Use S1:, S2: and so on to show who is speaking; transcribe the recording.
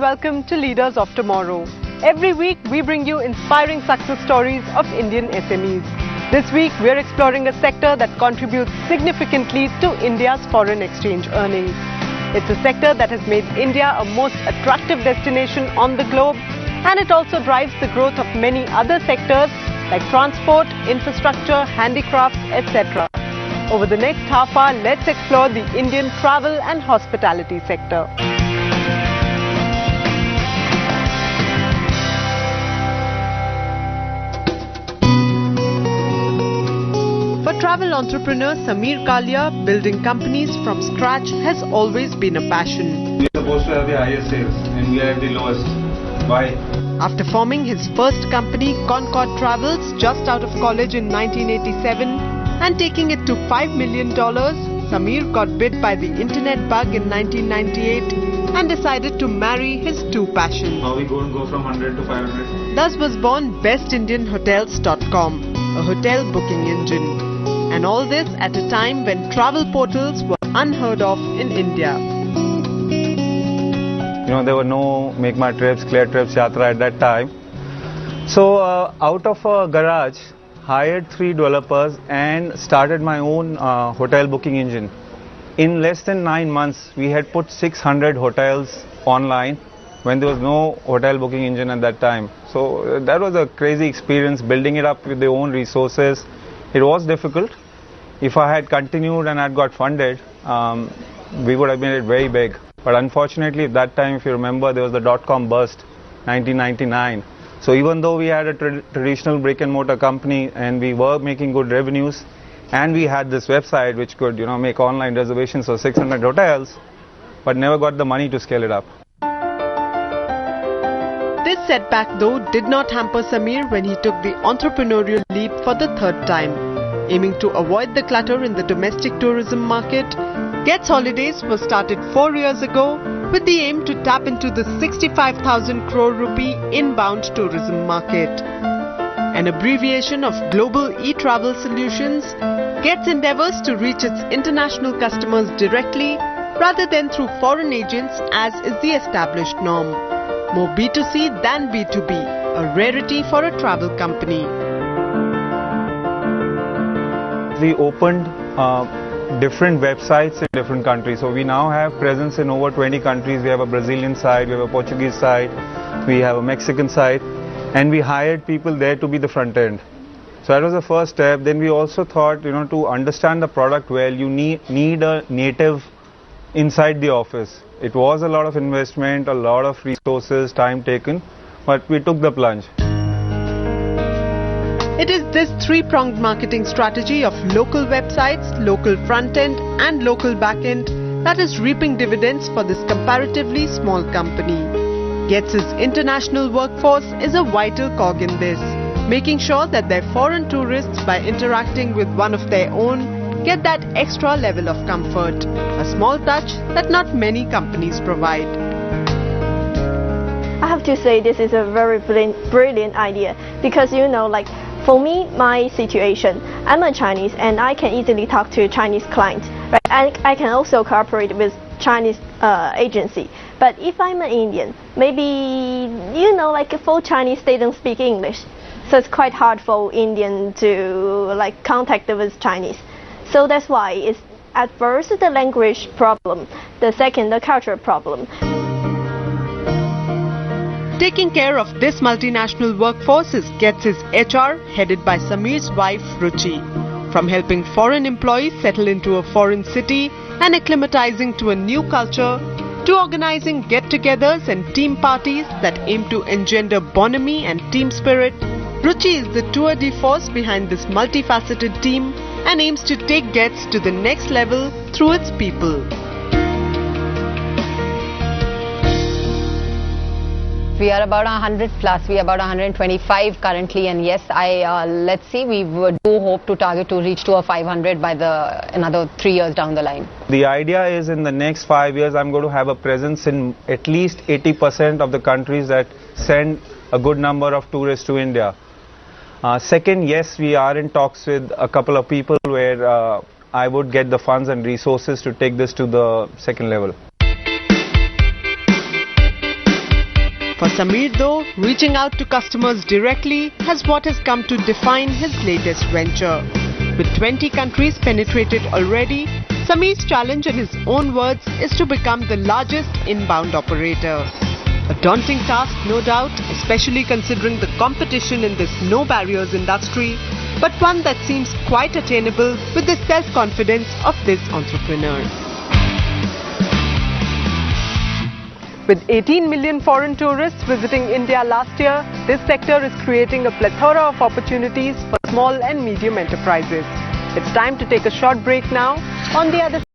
S1: welcome to Leaders of Tomorrow. Every week we bring you inspiring success stories of Indian SMEs. This week we are exploring a sector that contributes significantly to India's foreign exchange earnings. It's a sector that has made India a most attractive destination on the globe, and it also drives the growth of many other sectors like transport, infrastructure, handicrafts, etc. Over the next half hour, let's explore the Indian travel and hospitality sector. For travel entrepreneur Sameer Kalia, building companies from scratch has always been a passion.
S2: We are supposed to have the highest sales and we are the lowest. Why?
S1: After forming his first company, Concord Travels, just out of college in 1987 and taking it to $5 million, Sameer got bit by the internet bug in 1998 and decided to marry his two passions.
S2: How we go from 100 to 500?
S1: Thus was born BestIndianHotels.com, a hotel booking engine. And all this at a time when travel portals were unheard of in India.
S2: You know, there were no Make My Trips, Clear Trips, Yatra at that time. So out of a garage, hired 3 developers and started my own hotel booking engine. In less than 9 months, we had put 600 hotels online when there was no hotel booking engine at that time. So that was a crazy experience, building it up with their own resources. It was difficult. If I had continued and had got funded, we would have made it very big. But unfortunately, at that time, if you remember, there was the dot-com burst, 1999. So even though we had a traditional brick and mortar company and we were making good revenues, and we had this website which could, make online reservations for 600 hotels, but never got the money to scale it up.
S1: This setback, though, did not hamper Sameer when he took the entrepreneurial leap for the third time. Aiming to avoid the clutter in the domestic tourism market, Gets Holidays was started 4 years ago with the aim to tap into the 65,000 crore rupee inbound tourism market. An abbreviation of Global E-Travel Solutions, Gets endeavors to reach its international customers directly rather than through foreign agents as is the established norm. More B2C than B2B, a rarity for a travel company.
S2: We opened different websites in different countries. So we now have presence in over 20 countries. We have a Brazilian site, we have a Portuguese site, we have a Mexican site, and we hired people there to be the front end. So that was the first step. Then we also thought, to understand the product well, you need a native inside the office. It was a lot of investment, a lot of resources, time taken, but we took the plunge.
S1: It is this three-pronged marketing strategy of local websites, local front-end and local back-end that is reaping dividends for this comparatively small company. Gets' international workforce is a vital cog in this, making sure that their foreign tourists, by interacting with one of their own, get that extra level of comfort, a small touch that not many companies provide.
S3: I have to say this is a very brilliant idea because for me, my situation, I'm a Chinese and I can easily talk to Chinese clients. Right? I can also cooperate with Chinese agency. But if I'm an Indian, maybe, full Chinese, they don't speak English. So it's quite hard for Indian to contact with Chinese. So that's why it's at first the language problem, the second the culture problem.
S1: Taking care of this multinational workforce is Gets' HR, headed by Sameer's wife Ruchi. From helping foreign employees settle into a foreign city and acclimatizing to a new culture, to organizing get-togethers and team parties that aim to engender bonhomie and team spirit, Ruchi is the tour de force behind this multifaceted team and aims to take Gets to the next level through its people.
S4: We are about 100 plus, we are about 125 currently, and yes, let's see, we do hope to target to reach to a 500 by another 3 years down the line.
S2: The idea is in the next 5 years, I'm going to have a presence in at least 80% of the countries that send a good number of tourists to India. Second, yes, we are in talks with a couple of people where I would get the funds and resources to take this to the second level.
S1: For Sameer though, reaching out to customers directly has what has come to define his latest venture. With 20 countries penetrated already, Sameer's challenge in his own words is to become the largest inbound operator. A daunting task, no doubt, especially considering the competition in this no barriers industry, but one that seems quite attainable with the self-confidence of this entrepreneur. With 18 million foreign tourists visiting India last year, this sector is creating a plethora of opportunities for small and medium enterprises. It's time to take a short break now. On the other